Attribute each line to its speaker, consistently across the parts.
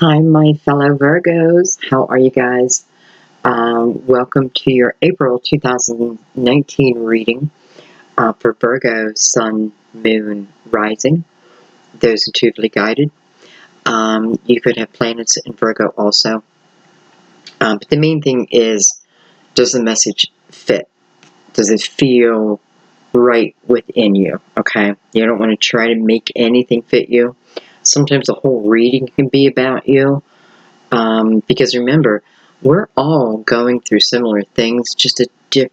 Speaker 1: Hi, my fellow Virgos. How are you guys? Welcome to your April 2019 reading for Virgo, Sun, Moon, Rising. Those intuitively guided. You could have planets in Virgo also. But the main thing is, does the message fit? Does it feel right within you? Okay? You don't want to try to make anything fit you. Sometimes the whole reading can be about you. Because remember, we're all going through similar things,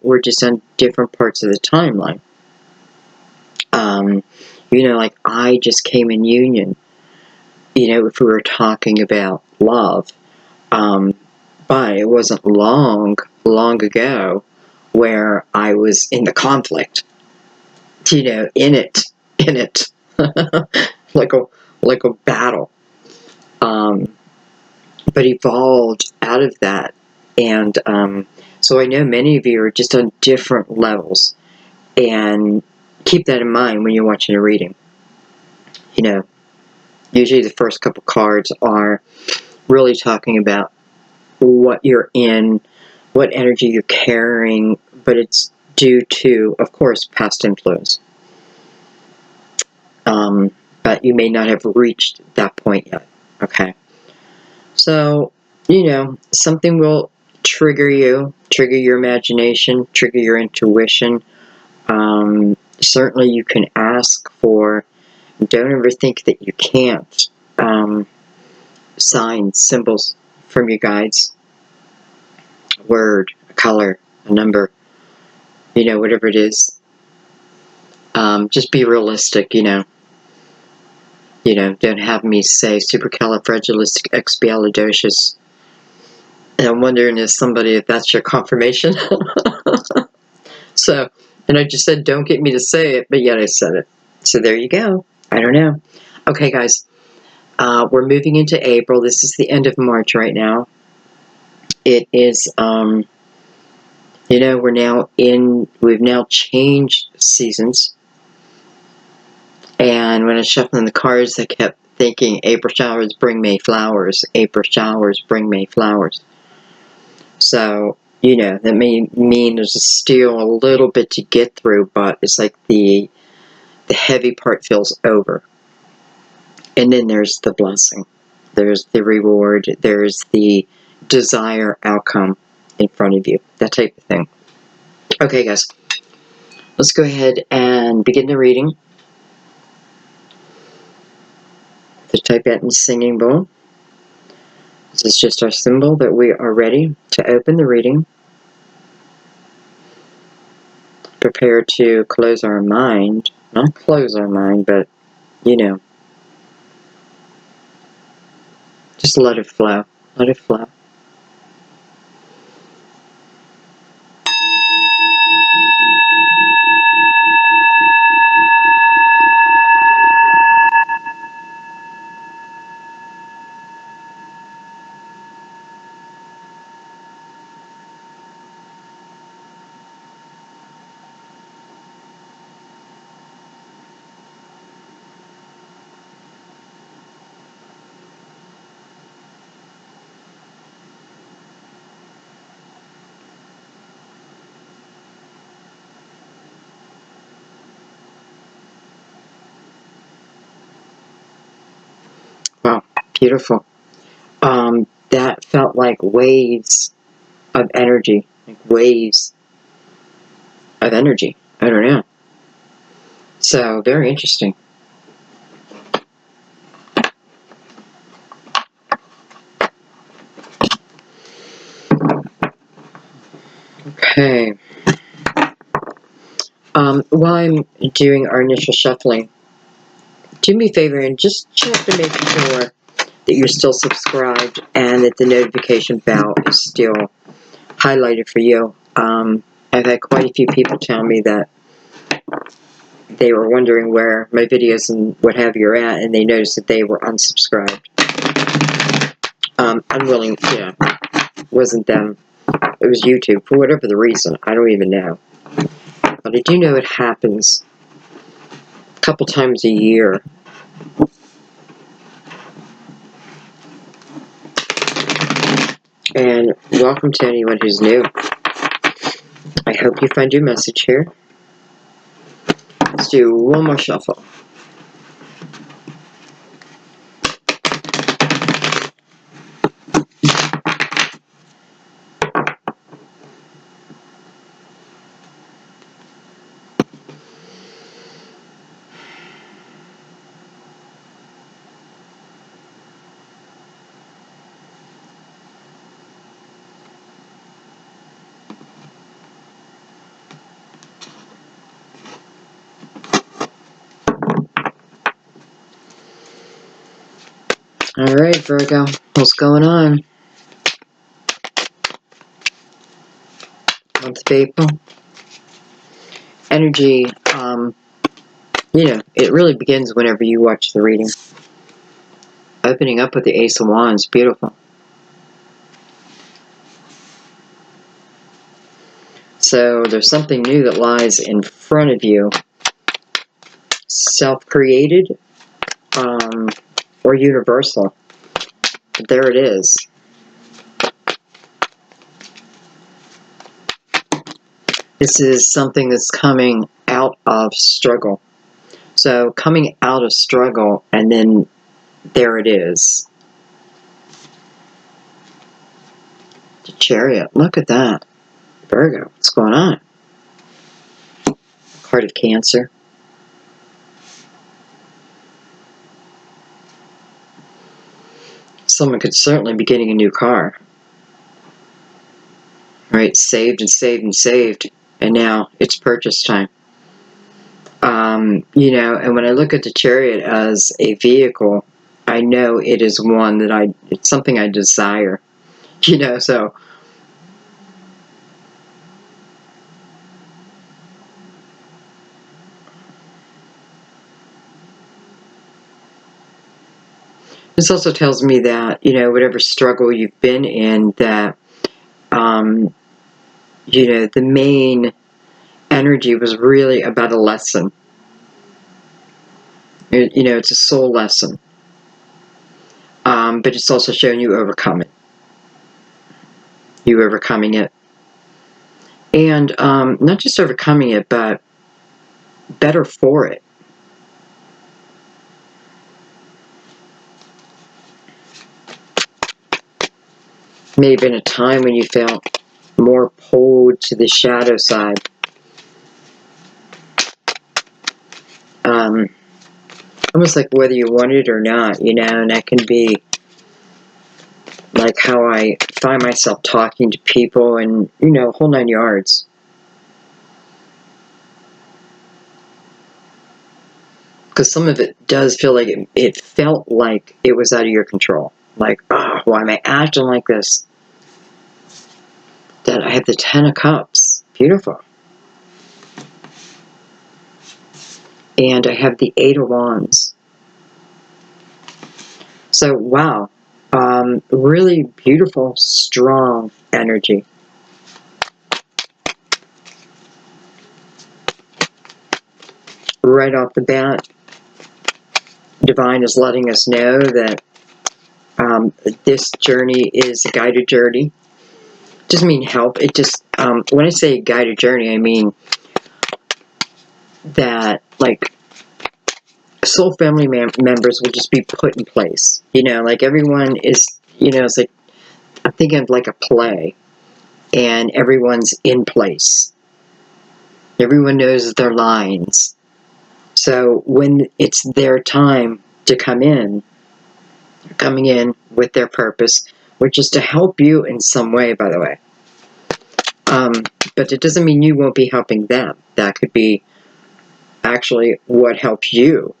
Speaker 1: we're just on different parts of the timeline. Like I just came in union, if we were talking about love, but it wasn't long ago where I was in the conflict, in it, like a battle. But evolved out of that. And so I know many of you are just on different levels. And keep that in mind when you're watching a reading. Usually the first couple cards are really talking about what you're in, what energy you're carrying, but it's due to, of course, past influence. But you may not have reached that point yet. Okay. So, something will trigger your imagination, trigger your intuition. Certainly you can ask for, don't ever think that you can't, signs, symbols from your guides, a word, a color, a number, whatever it is. Just be realistic, don't have me say supercalifragilisticexpialidocious. And I'm wondering if that's your confirmation. So, and I just said, don't get me to say it, but yet I said it. So there you go. I don't know. Okay, guys, we're moving into April. This is the end of March right now. It is, we've now changed seasons. And when I was shuffling the cards, I kept thinking, April showers bring May flowers. April showers bring May flowers. So, that may mean there's still a little bit to get through, but it's like the heavy part feels over. And then there's the blessing. There's the reward. There's the desire outcome in front of you. That type of thing. Okay, guys. Let's go ahead and begin the reading. The Tibetan singing bowl. This is just our symbol that we are ready to open the reading. Prepare to close our mind. Not close our mind, but, just let it flow. Let it flow. Wow, beautiful. That felt like waves of energy. Like waves of energy. I don't know. So, very interesting. Okay. While I'm doing our initial shuffling, do me a favor and just check to make sure that you're still subscribed and that the notification bell is still highlighted for you. I've had quite a few people tell me that they were wondering where my videos and what have you are at, and they noticed that they were unsubscribed. Unwilling, wasn't them. It was YouTube, for whatever the reason. I don't even know. But I do know it happens a couple times a year. And welcome to anyone who's new. I hope you find your message here. Let's do one more shuffle. Alright, Virgo, what's going on? Month of April. Energy, it really begins whenever you watch the reading. Opening up with the Ace of Wands, beautiful. So there's something new that lies in front of you. Self-created, or universal. There it is. This is something that's coming out of struggle. So coming out of struggle, and then there it is. The Chariot. Look at that. Virgo, what's going on? Card of Cancer. Someone could certainly be getting a new car. Right? Saved and saved and saved. And now it's purchase time. And when I look at the Chariot as a vehicle, I know it is one that it's something I desire. So this also tells me that, whatever struggle you've been in, that, the main energy was really about a lesson. It's a soul lesson. But it's also showing you overcome it. You overcoming it. And not just overcoming it, but better for it. Maybe in a time when you felt more pulled to the shadow side. Almost like whether you want it or not, and that can be like how I find myself talking to people and, whole 9 yards. Because some of it does feel like it felt like it was out of your control. Like, oh, why am I acting like this? That I have the 10 of Cups. Beautiful. And I have the 8 of Wands. So, wow. Really beautiful, strong energy. Right off the bat, Divine is letting us know that this journey is a guided journey. It doesn't mean help. It just, when I say guided journey, I mean that, like, soul family members will just be put in place. Like everyone is, it's like, I'm thinking of like a play, and everyone's in place. Everyone knows their lines. So when it's their time to come in, they're coming in with their purpose, which is to help you in some way, by the way. But it doesn't mean you won't be helping them. That could be actually what helps you.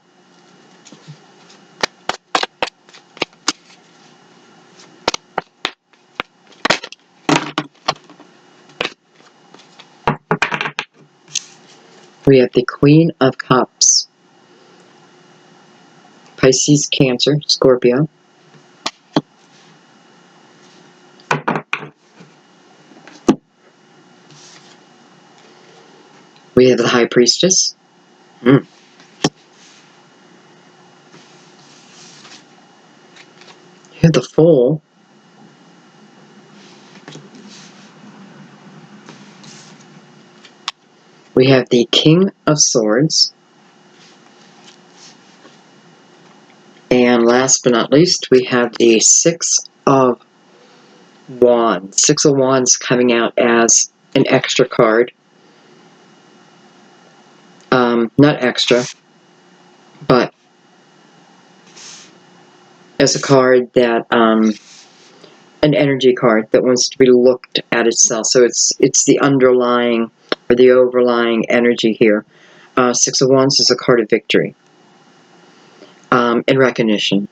Speaker 1: We have the Queen of Cups. Pisces, Cancer, Scorpio. We have the High Priestess. We have the Fool. We have the King of Swords. And last but not least, we have the Six of Wands. Six of Wands coming out as an extra card. Not extra, but as a card that, an energy card that wants to be looked at itself. So it's the underlying or the overlying energy here. Six of Wands is a card of victory and recognition.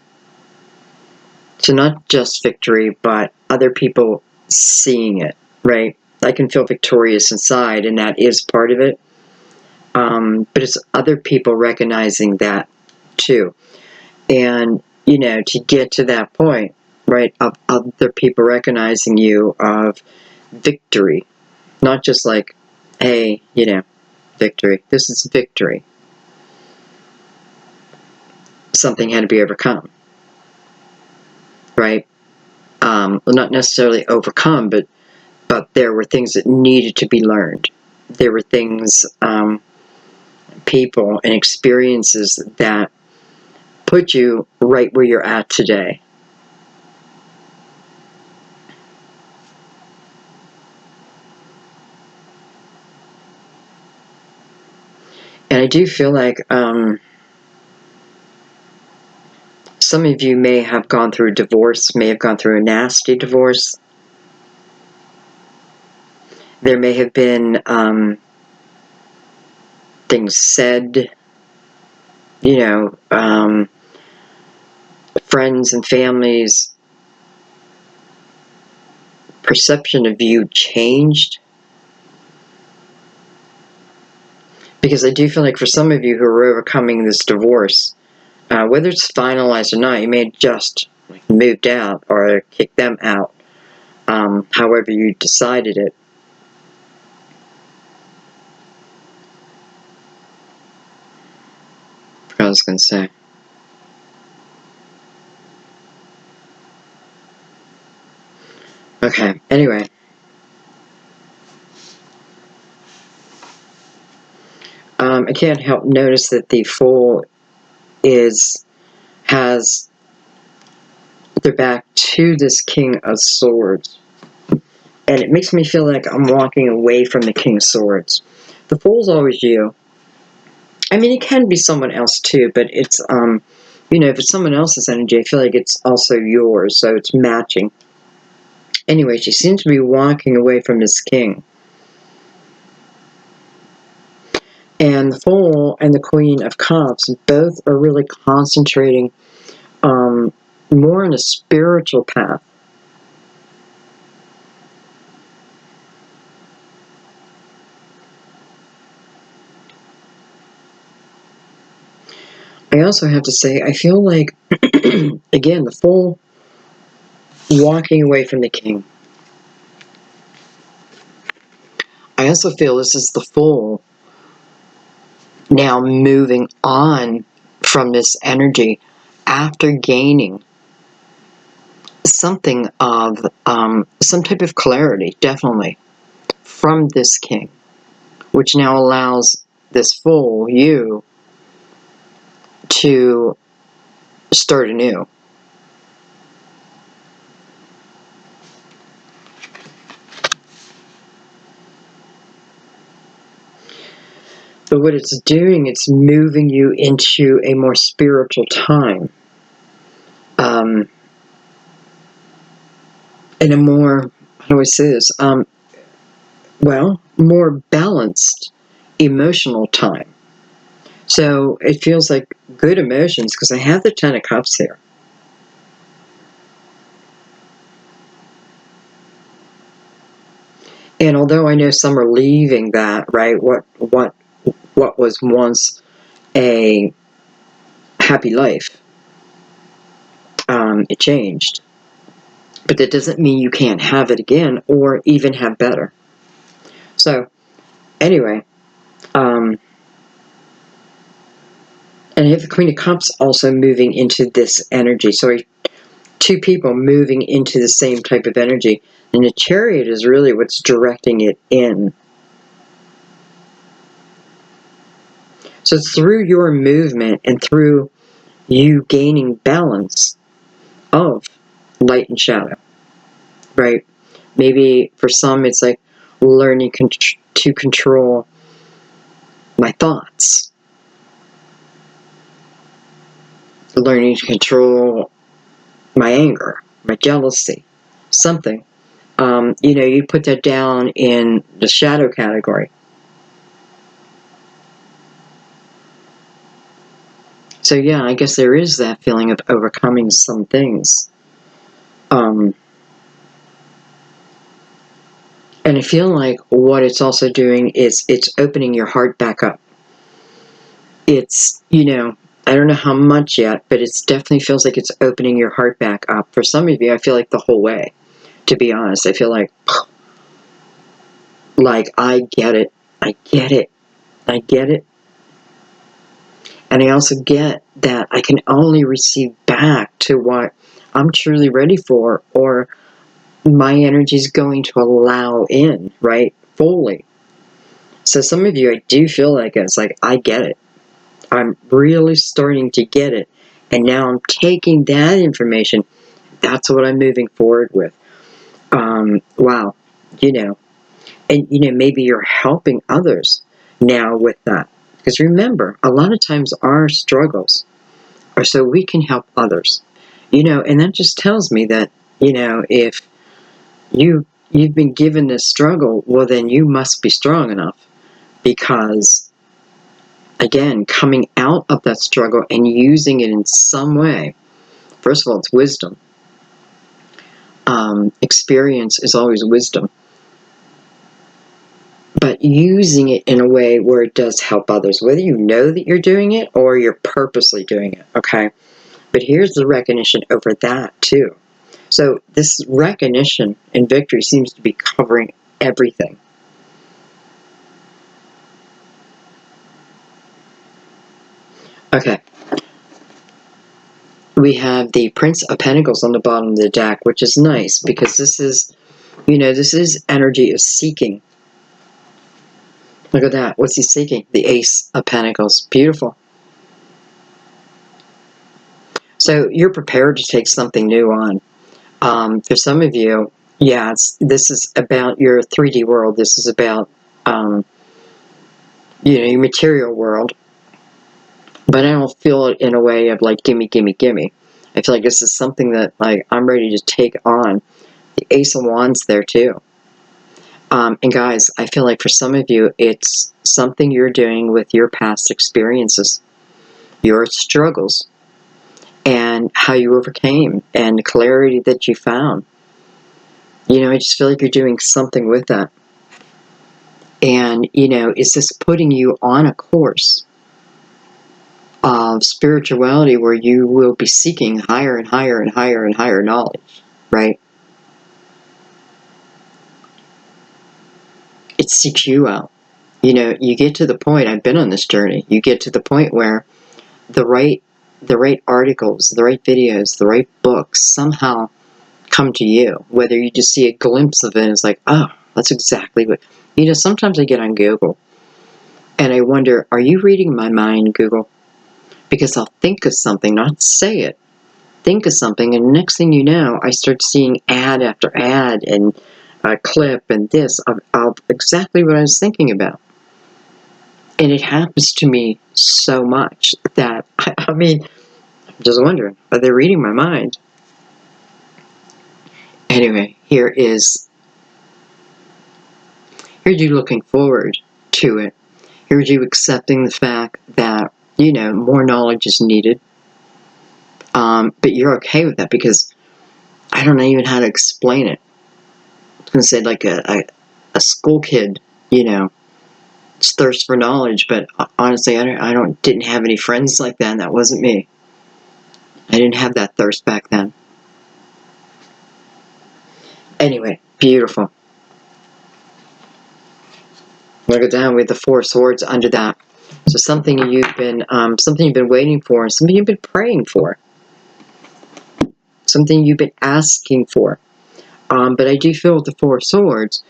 Speaker 1: So not just victory, but other people seeing it, right? I can feel victorious inside, and that is part of it. But it's other people recognizing that too. And, you know, to get to that point, right, of other people recognizing you of victory, not just like, hey, you know, victory. This is victory. Something had to be overcome, right? Well, not necessarily overcome, but there were things that needed to be learned. There were things, people and experiences that put you right where you're at today. And I do feel like some of you may have gone through a divorce, may have gone through a nasty divorce. There may have been things said, you know, friends and families' perception of you changed. Because I do feel like for some of you who are overcoming this divorce, whether it's finalized or not, you may have just moved out or kicked them out, however you decided it. I was going to say. Okay, anyway. I can't help notice that the Fool has their back to this King of Swords. And it makes me feel like I'm walking away from the King of Swords. The Fool's always you. I mean, it can be someone else too, but it's, you know, if it's someone else's energy, I feel like it's also yours, so it's matching. Anyway, she seems to be walking away from this king. And the Fool and the Queen of Cups both are really concentrating more on a spiritual path. I also have to say, I feel like, again, the Fool walking away from the king. I also feel this is the Fool now moving on from this energy after gaining something of some type of clarity, definitely, from this king, which now allows this Fool, you, to start anew. But what it's doing, it's moving you into a more spiritual time. And a more, how do I say this? Well, more balanced emotional time. So it feels like good emotions, because I have the Ten of Cups here. And although I know some are leaving that, right, what was once a happy life, it changed. But that doesn't mean you can't have it again, or even have better. So, anyway, and I have the Queen of Cups also moving into this energy. So two people moving into the same type of energy. And the Chariot is really what's directing it in. So through your movement and through you gaining balance of light and shadow, right? Maybe for some it's like learning to control my thoughts, learning to control my anger, my jealousy, something. You put that down in the shadow category. So yeah, I guess there is that feeling of overcoming some things. And I feel like what it's also doing is it's opening your heart back up. It's, I don't know how much yet, but it definitely feels like it's opening your heart back up. For some of you, I feel like the whole way, to be honest. I feel like I get it. I get it. I get it. And I also get that I can only receive back to what I'm truly ready for, or my energy is going to allow in, right? Fully. So some of you, I do feel like it's like, I get it. I'm really starting to get it. And now I'm taking that information. That's what I'm moving forward with. Wow. And maybe you're helping others now with that. Because remember, a lot of times our struggles are so we can help others. And that just tells me that, if you've been given this struggle, well, then you must be strong enough. Because, again, coming out of that struggle and using it in some way, first of all, it's wisdom. Experience is always wisdom. But using it in a way where it does help others, whether you know that you're doing it or you're purposely doing it, okay? But here's the recognition over that, too. So this recognition and victory seems to be covering everything. Okay. We have the Prince of Pentacles on the bottom of the deck, which is nice because this is energy of seeking. Look at that. What's he seeking? The Ace of Pentacles. Beautiful. So you're prepared to take something new on. For some of you, yeah, this is about your 3D world. This is about, your material world. But I don't feel it in a way of like, gimme, gimme, gimme. I feel like this is something that I'm ready to take on. The Ace of Wands there too. And guys, I feel like for some of you, it's something you're doing with your past experiences, your struggles, and how you overcame, and the clarity that you found. I just feel like you're doing something with that. And, is this putting you on a course of spirituality where you will be seeking higher and higher and higher and higher knowledge, right? It seeks you out. You get to the point, I've been on this journey, you get to the point where the right articles, the right videos, the right books somehow come to you. Whether you just see a glimpse of it and it's like, oh, that's exactly what... sometimes I get on Google and I wonder, are you reading my mind, Google? Because I'll think of something, not say it, think of something, and next thing you know, I start seeing ad after ad and a clip and this of exactly what I was thinking about. And it happens to me so much that, I mean, I'm just wondering, are they reading my mind? Anyway, here's you looking forward to it. Here's you accepting the fact that, more knowledge is needed. But you're okay with that because I don't know even how to explain it. I was going to say like a school kid, it's thirst for knowledge, but honestly, didn't have any friends like that, and that wasn't me. I didn't have that thirst back then. Anyway, beautiful. Look at that with the Four of Swords under that. So something you've been waiting for, something you've been praying for, something you've been asking for. But I do feel with the Four of Swords,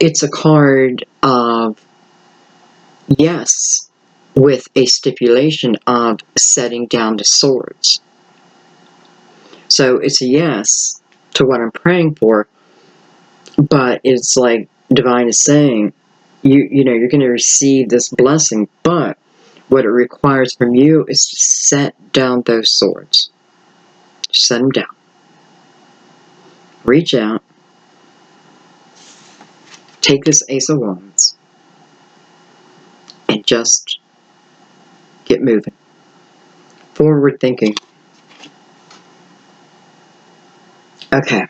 Speaker 1: it's a card of yes, with a stipulation of setting down the swords. So it's a yes to what I'm praying for, but it's like divine is saying, you know, you're going to receive this blessing, but what it requires from you is to set down those swords. Set them down. Reach out. Take this Ace of Wands and just get moving. Forward thinking. Okay.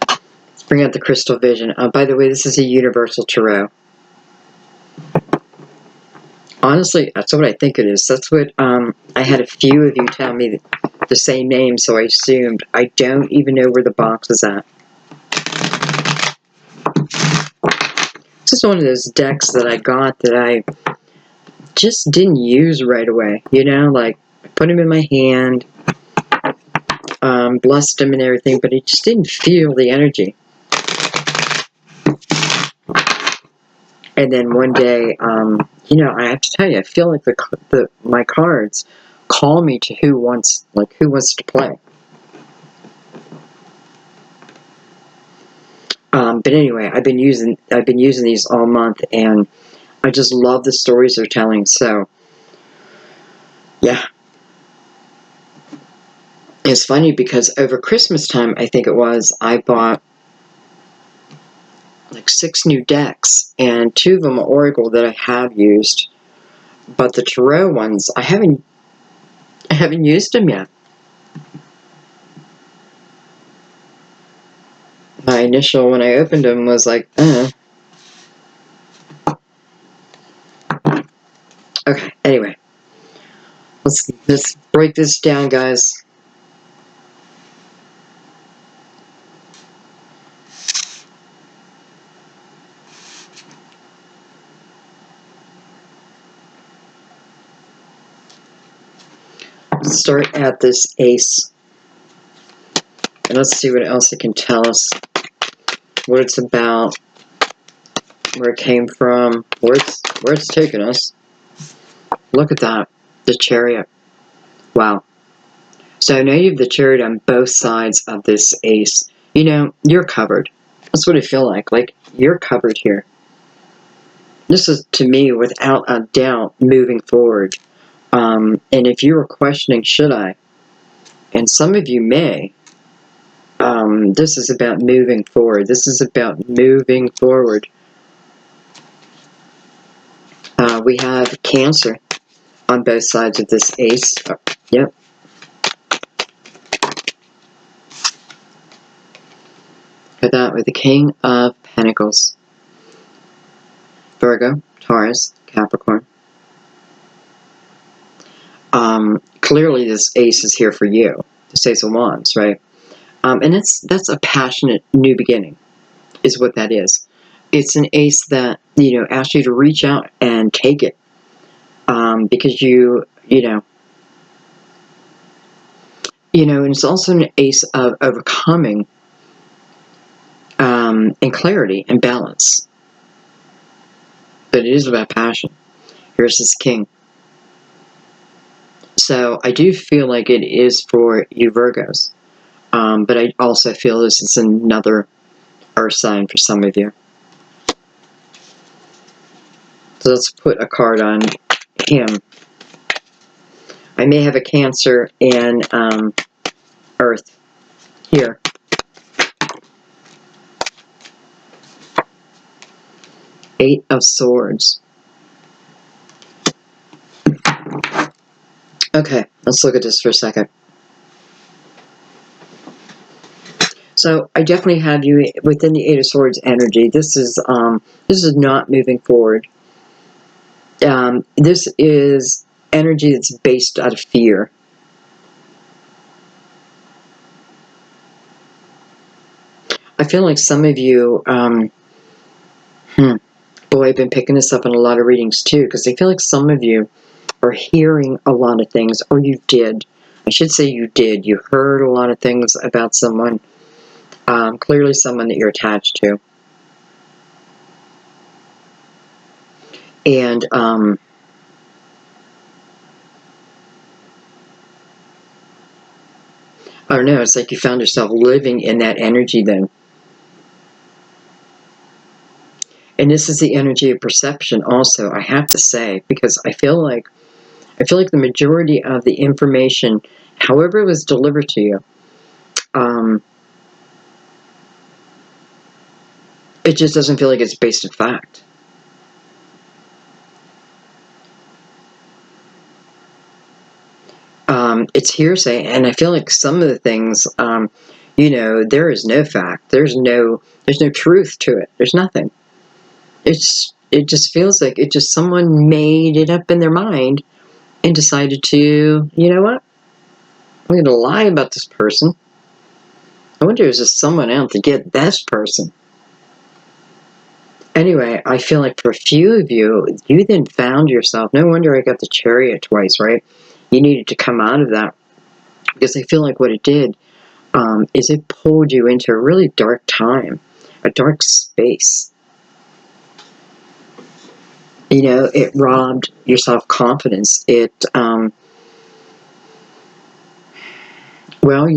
Speaker 1: Let's bring out the crystal vision. By the way, this is a universal tarot. Honestly, that's what I think it is. That's what I had a few of you tell me the same name, so I assumed. I don't even know where the box is at. This is one of those decks that I got that I just didn't use right away. You know, like, I put them in my hand, blessed them and everything, but it just didn't feel the energy. And then one day, you know, I have to tell you, I feel like my cards call me to who wants to play. But anyway, I've been using these all month, and I just love the stories they're telling. So, yeah. It's funny because over Christmas time, I think it was, I bought like 6 new decks, and 2 of them are Oracle that I have used, but the Tarot ones, I haven't used them yet. My initial, when I opened them, was like, Okay, anyway. Let's break this down, guys. Let's start at this Ace. And let's see what else it can tell us. What it's about. Where it came from. Where it's taken us. Look at that. The Chariot. Wow. So now you have the Chariot on both sides of this Ace. You know, you're covered. That's what I feel like. Like, you're covered here. This is, to me, without a doubt, moving forward. And if you were questioning, should I? And some of you may. This is about moving forward. This is about moving forward. We have Cancer on both sides of this Ace. Yep. Look at that with the King of Pentacles. Virgo, Taurus, Capricorn. Clearly this Ace is here for you. This Ace of Wands, right? And that's a passionate new beginning, is what that is. It's an Ace that, you know, asks you to reach out and take it. Because you know, and it's also an Ace of overcoming and clarity and balance. But it is about passion. Here's this King. So I do feel like it is for you Virgos. But I also feel this is another Earth sign for some of you. So let's put a card on him. I may have a Cancer in Earth here. Eight of Swords. Okay, let's look at this for a second. So I definitely have you within the Eight of Swords energy. This is not moving forward. This is energy that's based out of fear. I feel like some of you, boy, I've been picking this up in a lot of readings too, because I feel like some of you are hearing a lot of things, or you did. I should say you did. You heard a lot of things about someone, clearly someone that you're attached to. And I don't know, it's like you found yourself living in that energy then. And this is the energy of perception also, I have to say, because I feel like the majority of the information, however it was delivered to you, it just doesn't feel like it's based in fact. It's hearsay, and I feel like some of the things, there is no fact. There's no truth to it. There's nothing. It just feels like it just someone made it up in their mind and decided to, you know what? I'm going to lie about this person. I wonder, is there someone out to get this person? Anyway, I feel like for a few of you, you then found yourself, no wonder I got the Chariot twice, right? You needed to come out of that, because I feel like what it did is it pulled you into a really dark time, a dark space. It robbed your self-confidence. You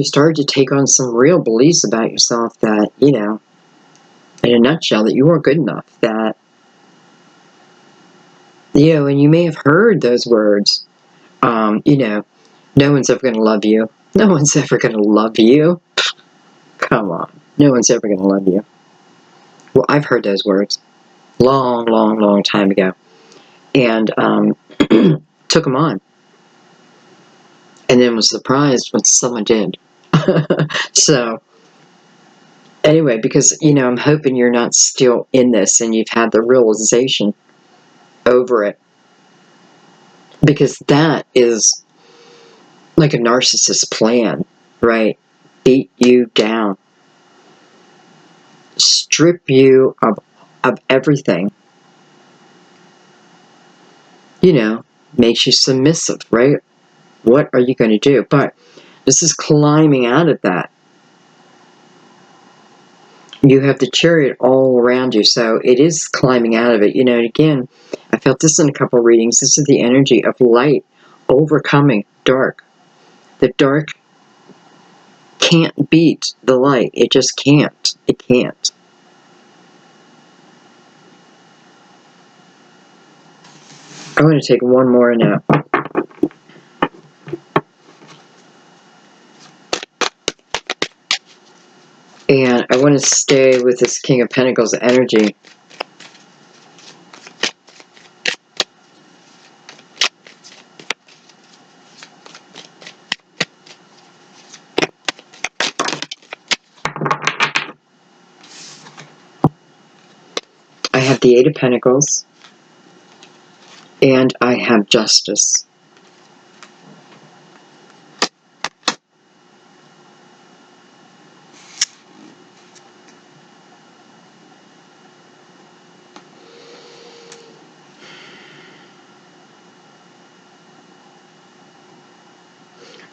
Speaker 1: started to take on some real beliefs about yourself that, in a nutshell, that you weren't good enough, that, and you may have heard those words, no one's ever going to love you. No one's ever going to love you. Come on. No one's ever going to love you. Well, I've heard those words long, long, long time ago. And took them on. And then was surprised when someone did. So, anyway, because, I'm hoping you're not still in this and you've had the realization over it. Because that is like a narcissist plan, right? Beat you down. Strip you of everything. Makes you submissive, right? What are you going to do? But this is climbing out of that. You have the Chariot all around you, so it is climbing out of it. And again, I felt this in a couple of readings. This is the energy of light overcoming dark. The dark can't beat the light. It just can't. It can't. I'm going to take one more now. And I want to stay with this King of Pentacles energy. I have the Eight of Pentacles. And I have Justice.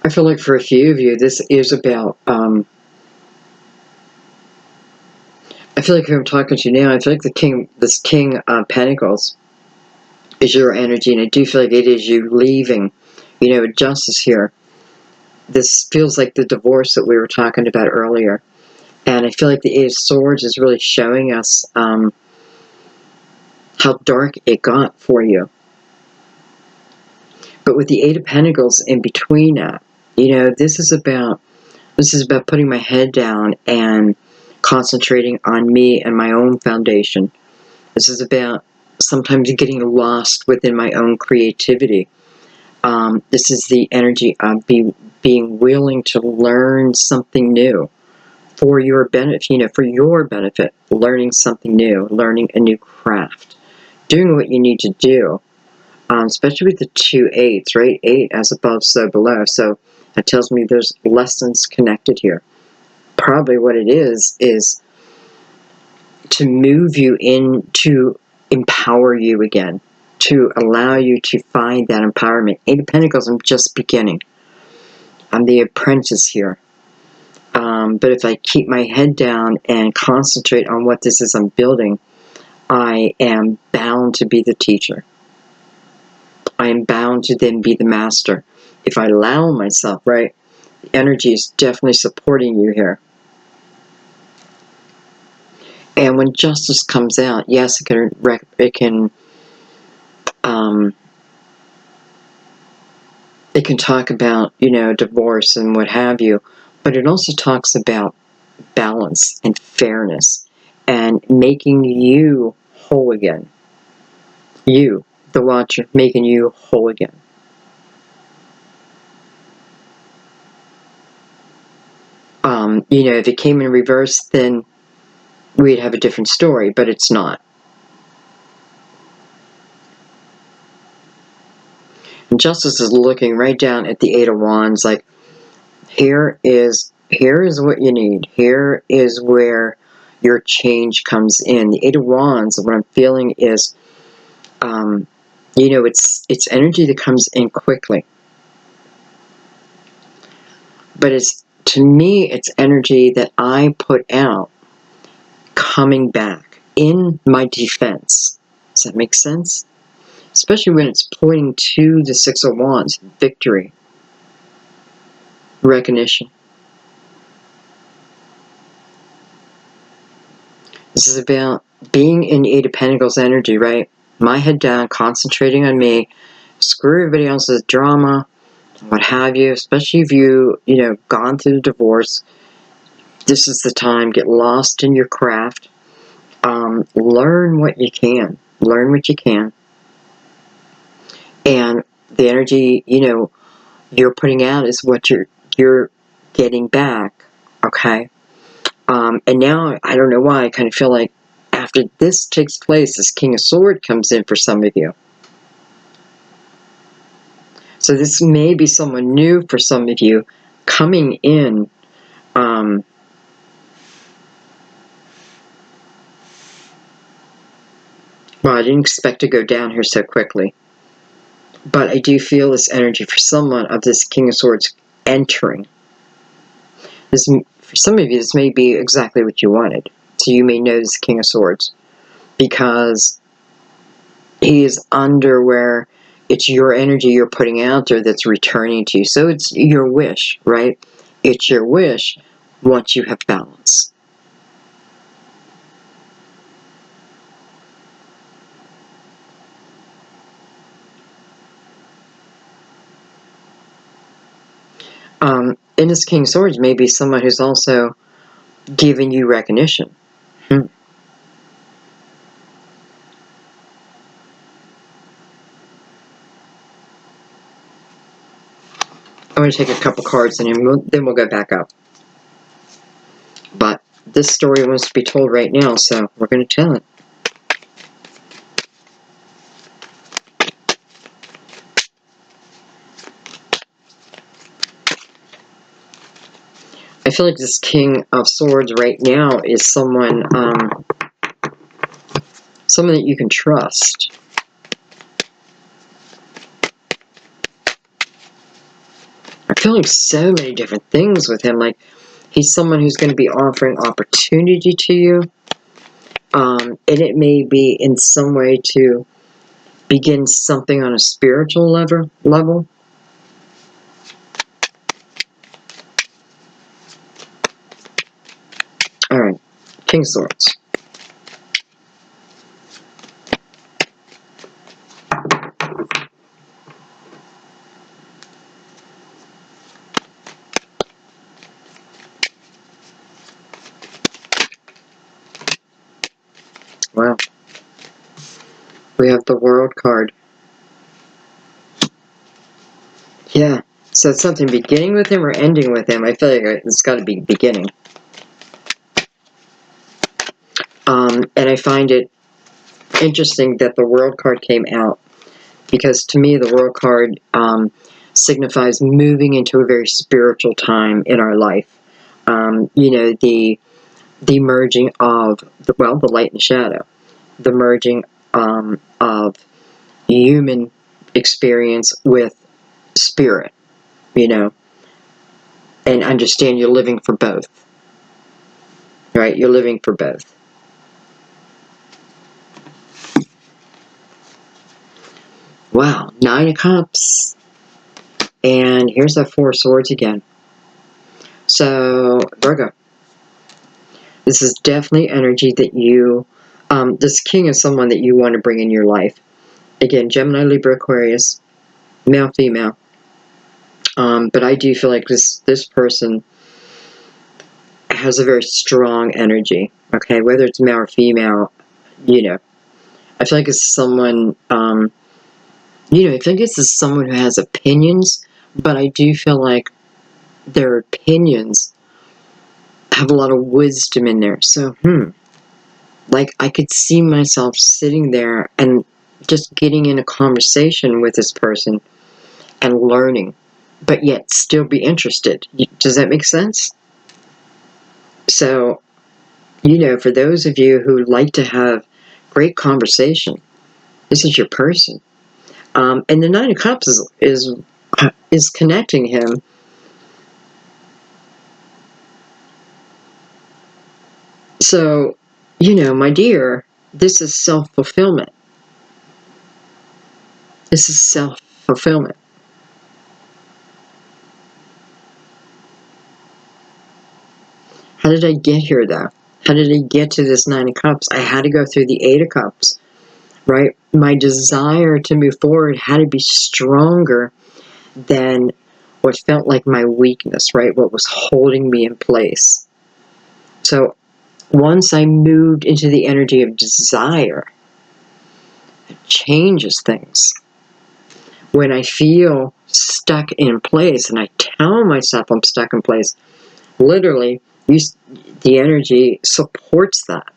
Speaker 1: I feel like for a few of you, this is about, I feel like who I'm talking to now, I feel like this King of Pentacles is your energy, and I do feel like it is you leaving, justice here. This feels like the divorce that we were talking about earlier. And I feel like the Eight of Swords is really showing us how dark it got for you. But with the Eight of Pentacles in between that, this is about putting my head down and concentrating on me and my own foundation. This is about sometimes getting lost within my own creativity. This is the energy of being willing to learn something new for your benefit, learning something new, learning a new craft, doing what you need to do, especially with the 2 8s, right? 8 as above, so below. So that tells me there's lessons connected here. Probably what it is to move you in, to empower you again, to allow you to find that empowerment. Eight of Pentacles, I'm just beginning. I'm the apprentice here. But if I keep my head down and concentrate on what this is I'm building, I am bound to be the teacher. I am bound to then be the master. If I allow myself, right? The energy is definitely supporting you here. And when justice comes out, yes, it can talk about, divorce and what have you, but it also talks about balance and fairness and making you whole again. You, the watcher, making you whole again. If it came in reverse, then we'd have a different story, but it's not. And Justice is looking right down at the Eight of Wands, like, here is what you need. Here is where your change comes in. The Eight of Wands, what I'm feeling is, it's energy that comes in quickly. But to me, it's energy that I put out coming back in my defense. Does that make sense? Especially when it's pointing to the Six of Wands, victory, recognition. This is about being in Eight of Pentacles energy, right? My head down, concentrating on me. Screw everybody else's drama, what have you, especially if gone through the divorce. This is the time. Get lost in your craft. Learn what you can. Learn what you can. And the energy, you're putting out is what you're getting back. Okay? And now, I don't know why, I kind of feel like after this takes place, this King of Swords comes in for some of you. So this may be someone new for some of you coming in. Well, I didn't expect to go down here so quickly. But I do feel this energy for someone of this King of Swords entering. For some of you, this may be exactly what you wanted. So you may know this King of Swords, because he is under where it's your energy you're putting out there that's returning to you. So it's your wish, right? It's your wish once you have balance. In this King of Swords may be someone who's also giving you recognition. I want to take a couple cards and then we'll go back up. But this story wants to be told right now, so we're going to tell it. I feel like this King of Swords right now is someone that you can trust. I feel like so many different things with him. Like, he's someone who's going to be offering opportunity to you. And it may be in some way to begin something on a spiritual level. Alright, King of Swords. Wow. We have the World card. Yeah. So it's something beginning with him or ending with him. I feel like it's got to be beginning. And I find it interesting that the World card came out, because to me the World card signifies moving into a very spiritual time in our life. The merging of the light and the shadow, the merging of human experience with spirit, and understand you're living for both, right? You're living for both. Wow, Nine of Cups. And here's that Four of Swords again. So, Virgo, this is definitely energy that you, this king is someone that you want to bring in your life. Again, Gemini, Libra, Aquarius, male, female. But I do feel like this person has a very strong energy, okay? Whether it's male or female, you know. I feel like it's someone, I think this is someone who has opinions, but I do feel like their opinions have a lot of wisdom in there. So, like I could see myself sitting there and just getting in a conversation with this person and learning, but yet still be interested. Does that make sense? So, for those of you who like to have great conversation, this is your person. And the Nine of Cups is connecting him. So, my dear, this is self-fulfillment. This is self-fulfillment. How did I get here, though? How did I get to this Nine of Cups? I had to go through the Eight of Cups, right? My desire to move forward had to be stronger than what felt like my weakness, right? What was holding me in place. So once I moved into the energy of desire, it changes things. When I feel stuck in place and I tell myself I'm stuck in place, literally, the energy supports that.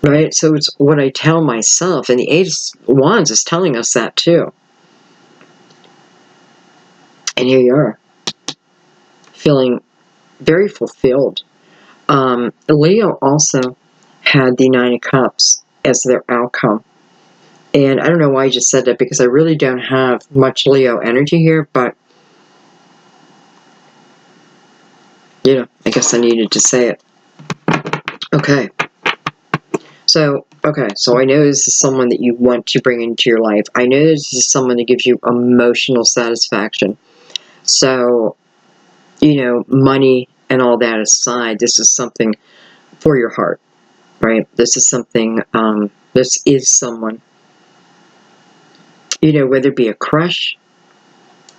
Speaker 1: Right? So it's what I tell myself. And the Eight of Wands is telling us that too. And here you are, feeling very fulfilled. Leo also had the Nine of Cups as their outcome. And I don't know why I just said that, because I really don't have much Leo energy here, but, I guess I needed to say it. Okay. So I know this is someone that you want to bring into your life. I know this is someone that gives you emotional satisfaction. So, money and all that aside, this is something for your heart, right? This is something, this is someone, whether it be a crush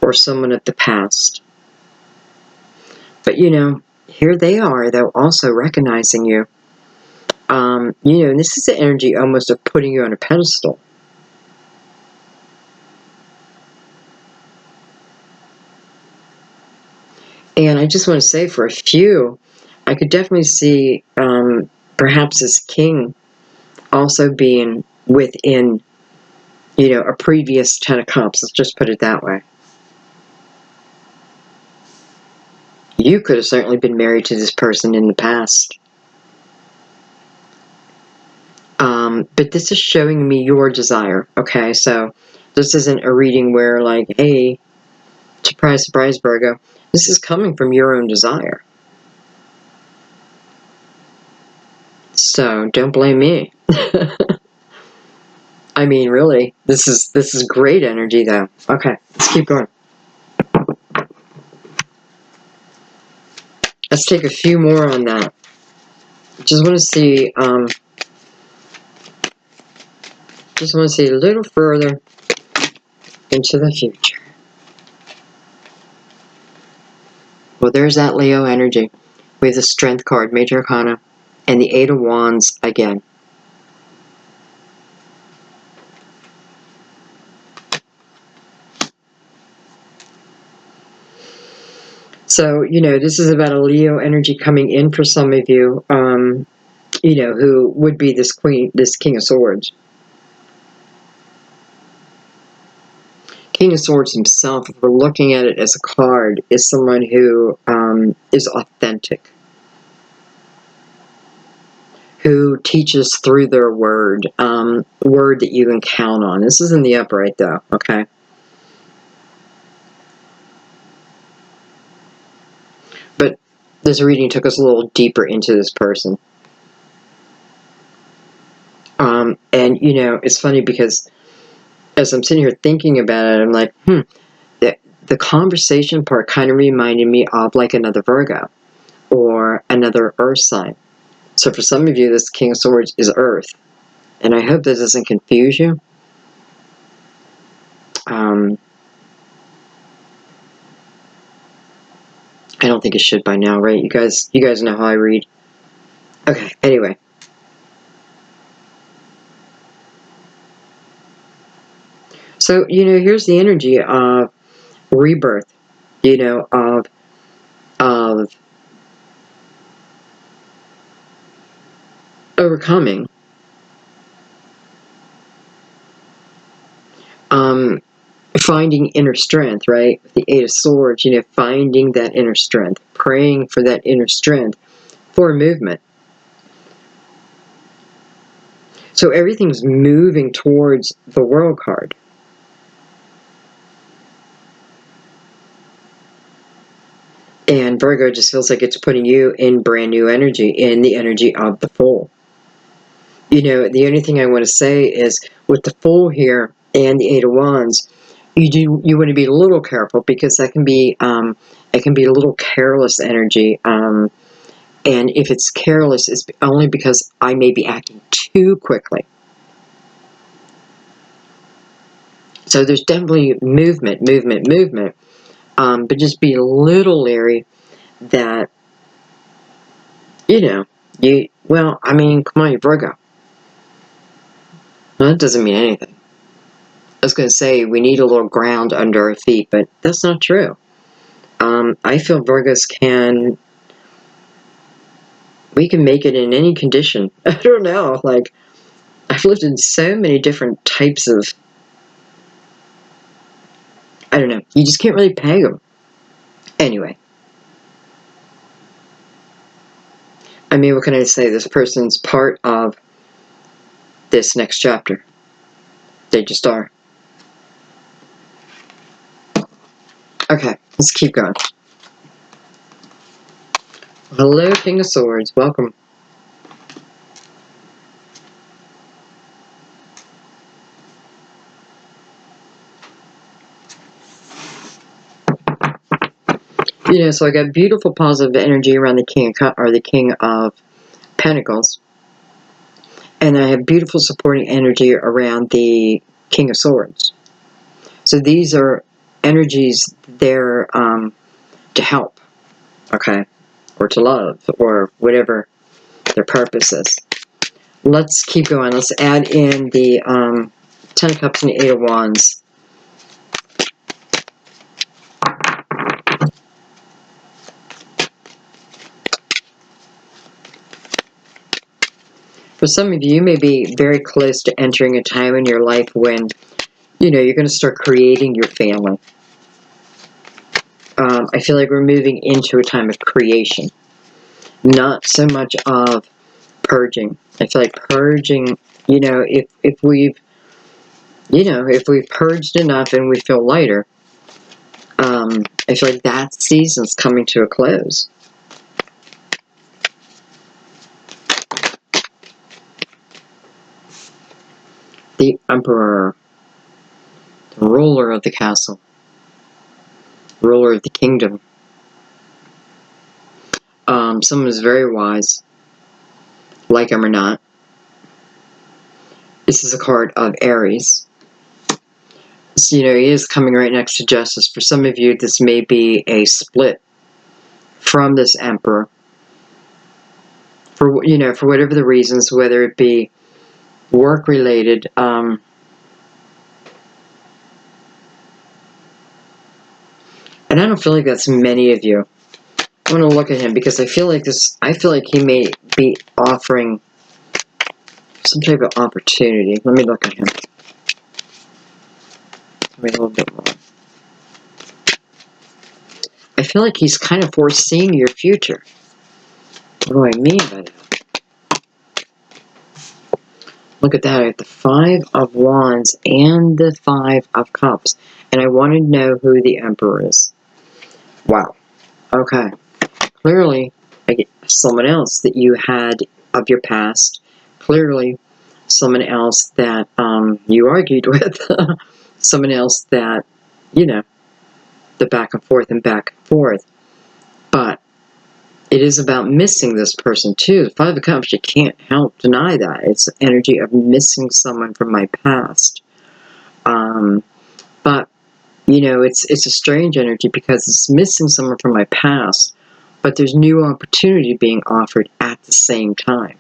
Speaker 1: or someone of the past. But, here they are, though, also recognizing you. And this is the energy almost of putting you on a pedestal. And I just want to say, for a few, I could definitely see perhaps this king also being within, a previous Ten of Cups. Let's just put it that way. You could have certainly been married to this person in the past. But this is showing me your desire, okay? So this isn't a reading where, like, hey, surprise, surprise, Virgo. This is coming from your own desire. So don't blame me. I mean, really, this is great energy, though. Okay, let's keep going. Let's take a few more on that. Just want to see, a little further into the future. Well, there's that Leo energy with the Strength card, Major Arcana, and the Eight of Wands again. So, this is about a Leo energy coming in for some of you, who would be this King of Swords. King of Swords himself, if we're looking at it as a card, is someone who is authentic, who teaches through their word that you can count on. This is in the upright, though, okay? But this reading took us a little deeper into this person. And, it's funny because as I'm sitting here thinking about it, I'm like, the conversation part kind of reminded me of like another Virgo or another Earth sign. So for some of you, this King of Swords is Earth. And I hope that doesn't confuse you. I don't think it should by now, right? You guys know how I read. Okay, anyway. So, here's the energy of rebirth, of overcoming, finding inner strength, right? With the Eight of Swords, finding that inner strength, praying for that inner strength for movement. So everything's moving towards the World card. And Virgo just feels like it's putting you in brand new energy, in the energy of the Fool. The only thing I want to say is with the Fool here and the Eight of Wands, you want to be a little careful because that can be it can be a little careless energy. And if it's careless, it's only because I may be acting too quickly. So there's definitely movement, but just be a little leery that, well, I mean, come on, you're Virgo. Well, that doesn't mean anything. I was going to say we need a little ground under our feet, but that's not true. I feel Virgos we can make it in any condition. I don't know, like, I've lived in so many different types of, I don't know, you just can't really peg them. Anyway. I mean, what can I say? This person's part of this next chapter. They just are. Okay, let's keep going. Hello, King of Swords. Welcome. So I got beautiful positive energy around the King of Pentacles. And I have beautiful supporting energy around the King of Swords. So these are energies there to help, okay? Or to love, or whatever their purpose is. Let's keep going. Let's add in the Ten of Cups and the Eight of Wands. For some of you, you may be very close to entering a time in your life when, you're going to start creating your family. I feel like we're moving into a time of creation. Not so much of purging. I feel like purging, if we've purged enough and we feel lighter, I feel like that season's coming to a close. The Emperor, the ruler of the castle, ruler of the kingdom. Someone who's very wise, like him or not. This is a card of Aries. So, he is coming right next to Justice. For some of you, this may be a split from this Emperor. For whatever the reasons, whether it be work-related, and I don't feel like that's many of you. I want to look at him because I feel like he may be offering some type of opportunity. Let me look at him. Tell me a little bit more. I feel like he's kind of foreseeing your future. What do I mean by that? Look at that. I have the Five of Wands and the Five of Cups. And I want to know who the Emperor is. Wow. Okay. Clearly, someone else that you had of your past. Clearly, someone else that you argued with, someone else that, you know, the back and forth and back and forth. But it is about missing this person too. The Five of Cups, you can't help deny that. It's the energy of missing someone from my past. But, you know, it's a strange energy because it's missing someone from my past, but there's new opportunity being offered at the same time.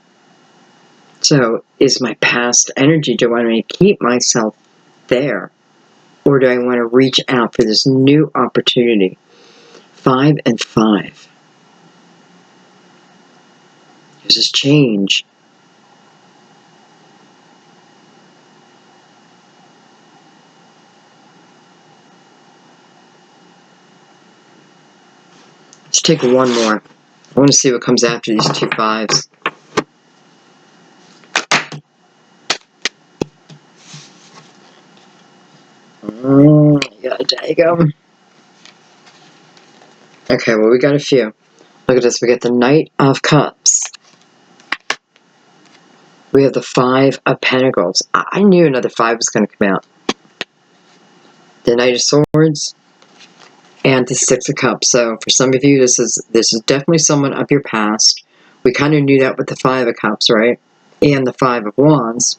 Speaker 1: So is my past energy, do I want to keep myself there? Or do I want to reach out for this new opportunity? 5 and 5. There's this change. Let's take one more. I want to see what comes after these two fives. Yeah, there you go. Okay, well, we got a few. Look at this. We got the Knight of Cups. We have the Five of Pentacles. I knew another five was going to come out. The Knight of Swords and the Six of Cups. So for some of you, this is definitely someone of your past. We kind of knew that with the Five of Cups, right? And the Five of Wands.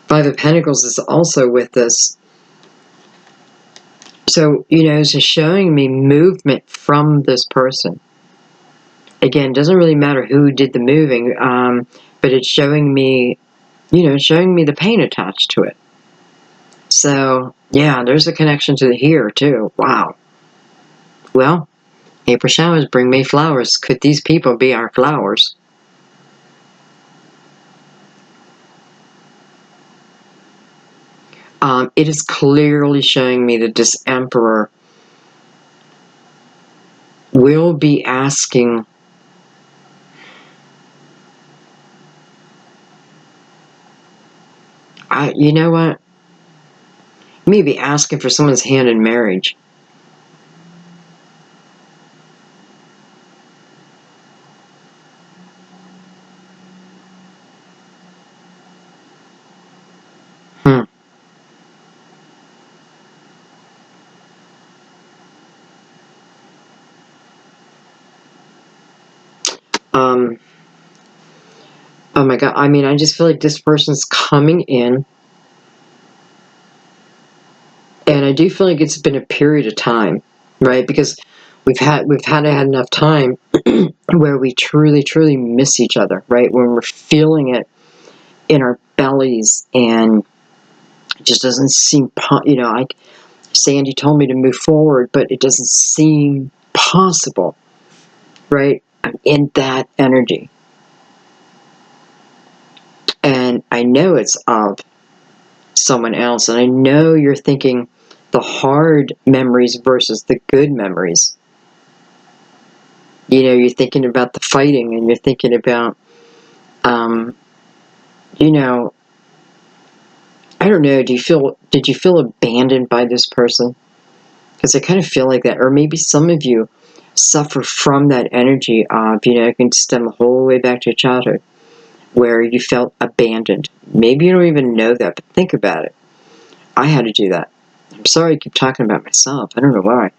Speaker 1: Five of Pentacles is also with this. So, you know, it's just showing me movement from this person. Again, doesn't really matter who did the moving, but it's showing me, you know, showing me the pain attached to it. So, yeah, there's a connection to the here, too. Wow. Well, April showers bring May flowers. Could these people be our flowers? It is clearly showing me that this Emperor will be asking you know what? Maybe asking for someone's hand in marriage. Oh my God. I mean, I just feel like this person's coming in. And I do feel like it's been a period of time, right? Because we've had enough time where we truly miss each other, right? When we're feeling it in our bellies, and it just doesn't seem, you know, Sandy told me to move forward, but it doesn't seem possible, right? I'm in that energy. And I know it's of someone else, and I know you're thinking the hard memories versus the good memories. You know, you're thinking about the fighting, and you're thinking about, you know, I don't know, did you feel abandoned by this person? Because I kind of feel like that. Or maybe some of you suffer from that energy of, you know, it can stem the whole way back to your childhood, where you felt abandoned. Maybe you don't even know that, but think about it. I had to do that. I'm sorry I keep talking about myself. I don't know why.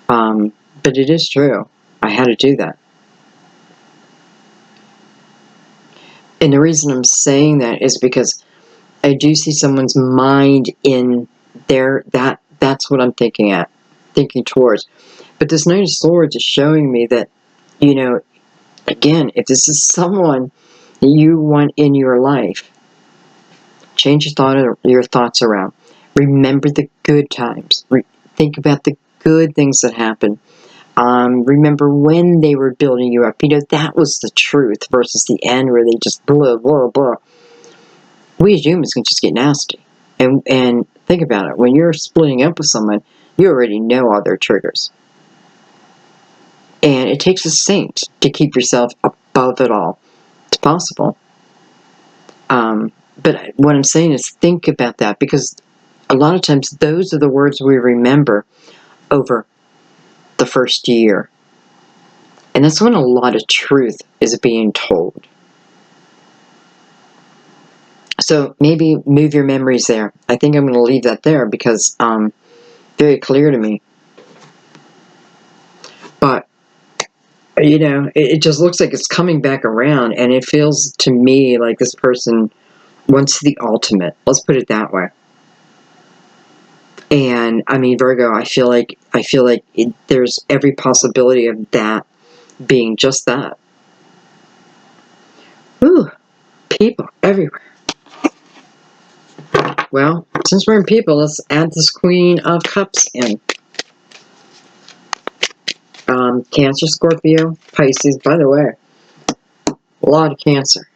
Speaker 1: But it is true. I had to do that. And the reason I'm saying that is because I do see someone's mind in there. That's what I'm thinking towards. But this Knight of Swords is showing me that, you know, again, if this is someone that you want in your life, change your thoughts around. Remember the good times. Think about the good things that happened. Remember when they were building you up. You know, that was the truth versus the end where they just blah, blah, blah. We as humans can just get nasty. And think about it. When you're splitting up with someone, you already know all their triggers. And it takes a saint to keep yourself above it all. It's possible. But what I'm saying is think about that, because a lot of times those are the words we remember over the first year. And that's when a lot of truth is being told. So maybe move your memories there. I think I'm going to leave that there because very clear to me. But, you know, it just looks like it's coming back around, and it feels to me like this person wants the ultimate. Let's put it that way. And I mean, Virgo, I feel like there's every possibility of that being just that. Ooh, people everywhere. Well, since we're in people, let's add this Queen of Cups in. Cancer, Scorpio, Pisces. By the way, a lot of Cancer.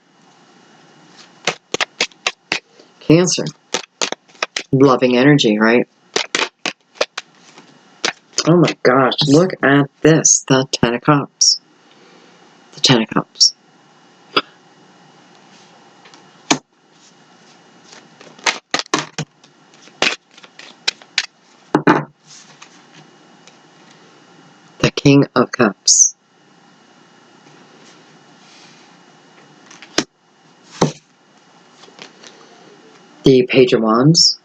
Speaker 1: Cancer. Loving energy, right? Oh my gosh, look at this. The Ten of Cups. The Ten of Cups. The King of Cups. The Page of Wands.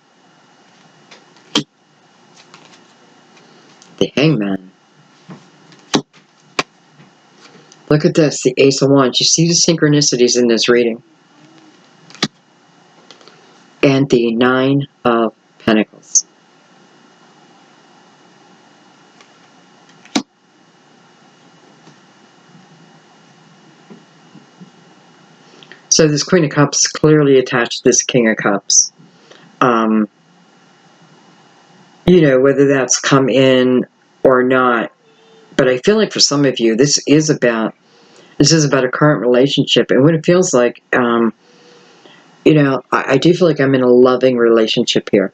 Speaker 1: The Hangman. Look at this, the Ace of Wands. You see the synchronicities in this reading. And the Nine of Pentacles. So this Queen of Cups clearly attached to this King of Cups. You know, whether that's come in or not. But I feel like for some of you, this is about a current relationship. And what it feels like, you know, I do feel like I'm in a loving relationship here.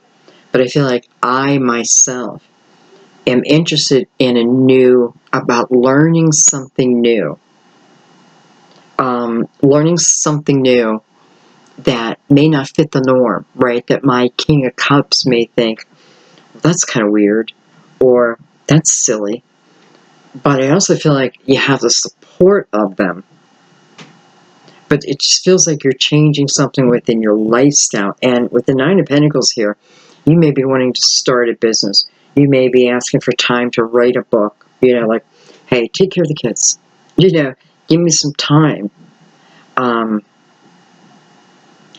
Speaker 1: But I feel like I myself am interested in about learning something new. Learning something new that may not fit the norm, right? That my King of Cups may think, well, that's kind of weird, or that's silly. But I also feel like you have the support of them. But it just feels like you're changing something within your lifestyle. And with the Nine of Pentacles here, you may be wanting to start a business. You may be asking for time to write a book. You know, like, hey, take care of the kids. You know, give me some time.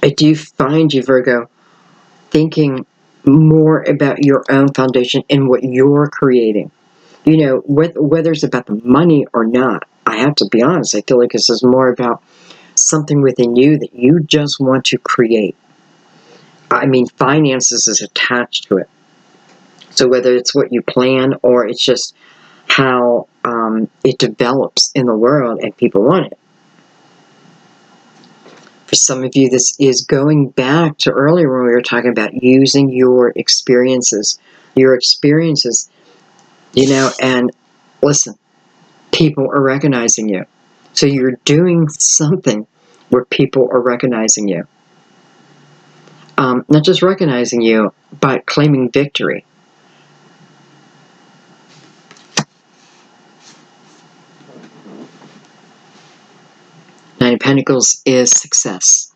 Speaker 1: I do find you, Virgo, thinking more about your own foundation and what you're creating. You know, whether it's about the money or not, I have to be honest, I feel like this is more about something within you that you just want to create. I mean, finances is attached to it. So whether it's what you plan or it's just how it develops in the world and people want it. For some of you, this is going back to earlier when we were talking about using your experiences, you know, and listen, people are recognizing you. So you're doing something where people are recognizing you. Not just recognizing you, but claiming victory. Nine of Pentacles is success.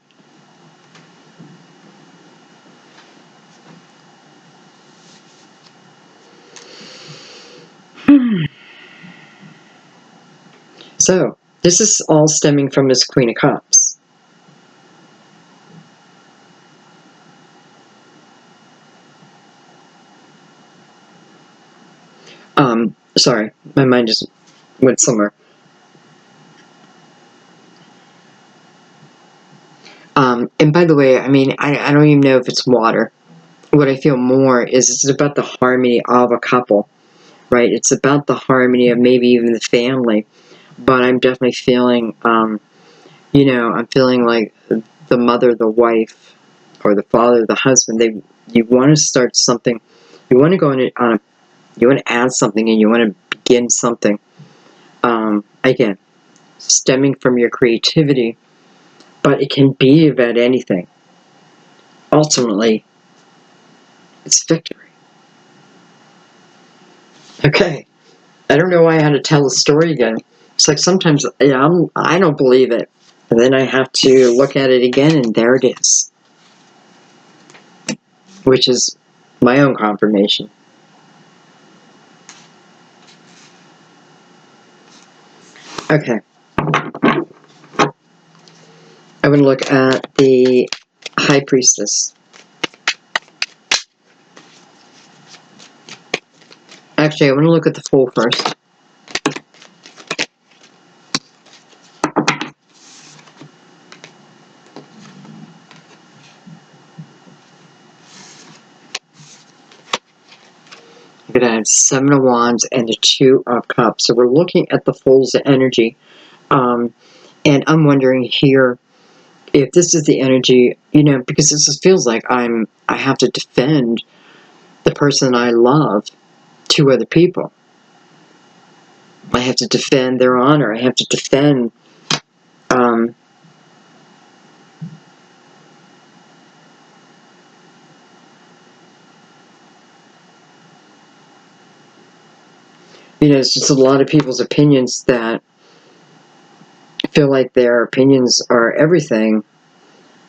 Speaker 1: So, this is all stemming from this Queen of Cups. Sorry, my mind just went somewhere. And by the way, I mean, I don't even know if it's water. What I feel more is it's about the harmony of a couple, right? It's about the harmony of maybe even the family. But I'm definitely feeling, you know, I'm feeling like the mother, the wife, or the father, the husband, you want to start something. You want to go you want to add something and you want to begin something. Again, stemming from your creativity, but it can be about anything. Ultimately, it's victory. Okay. I don't know why I had to tell the story again. It's like sometimes, I don't believe it. And then I have to look at it again, and there it is. Which is my own confirmation. Okay. I'm going to look at the High Priestess. Actually, I want to look at the Fool first. I'm going to have Seven of Wands and the Two of Cups. So we're looking at the Fool's energy. And I'm wondering here if this is the energy, because this feels like I have to defend the person I love to other people. I have to defend their honor. I have to defend it's just a lot of people's opinions that feel like their opinions are everything,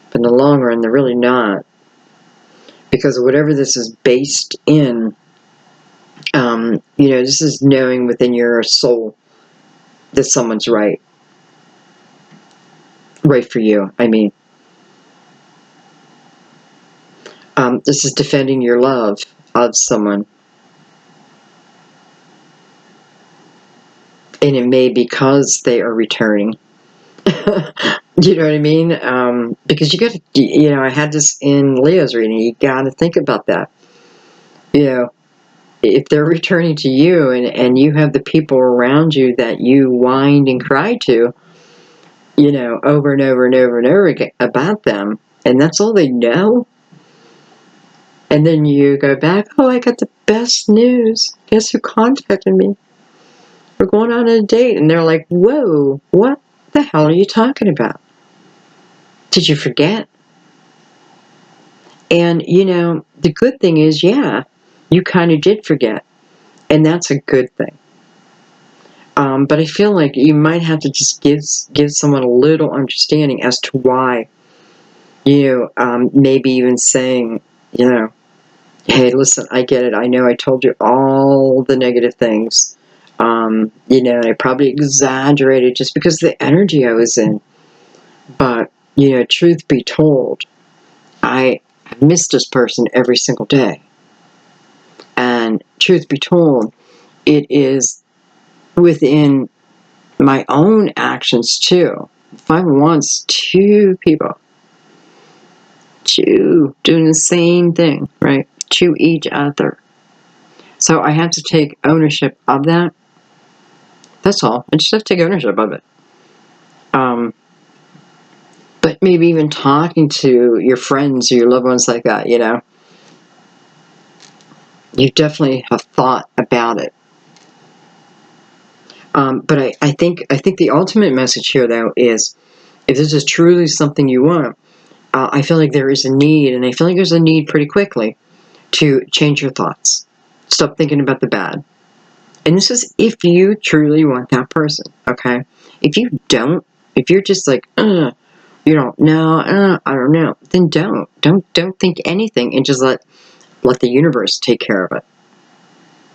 Speaker 1: but in the long run, they're really not. Because whatever this is based in, this is knowing within your soul that someone's right. Right for you, I mean. This is defending your love of someone. And it may be because they are returning. You know what I mean? Because you got to, I had this in Leo's reading, you got to think about that. If they're returning to you and you have the people around you that you whined and cried to, over and over and over and over again about them, and that's all they know, and then you go back, oh, I got the best news. Guess who contacted me? We're going on a date. And they're like, whoa, what the hell are you talking about? Did you forget? And, the good thing is, yeah, you kind of did forget. And that's a good thing. But I feel like you might have to just give someone a little understanding as to why. Maybe even saying, hey, listen, I get it. I know I told you all the negative things. I probably exaggerated just because of the energy I was in. But, truth be told, I miss this person every single day. And truth be told, it is within my own actions too. If I want two people, doing the same thing, right? To each other. So I have to take ownership of that. That's all. I just have to take ownership of it. But maybe even talking to your friends or your loved ones like that, you definitely have thought about it. But I think the ultimate message here, though, is if this is truly something you want, I feel like there is a need, and I feel like there's a need pretty quickly to change your thoughts. Stop thinking about the bad. And this is if you truly want that person, okay? If you don't, if you're just like, I don't know, then don't think anything and just let the universe take care of it.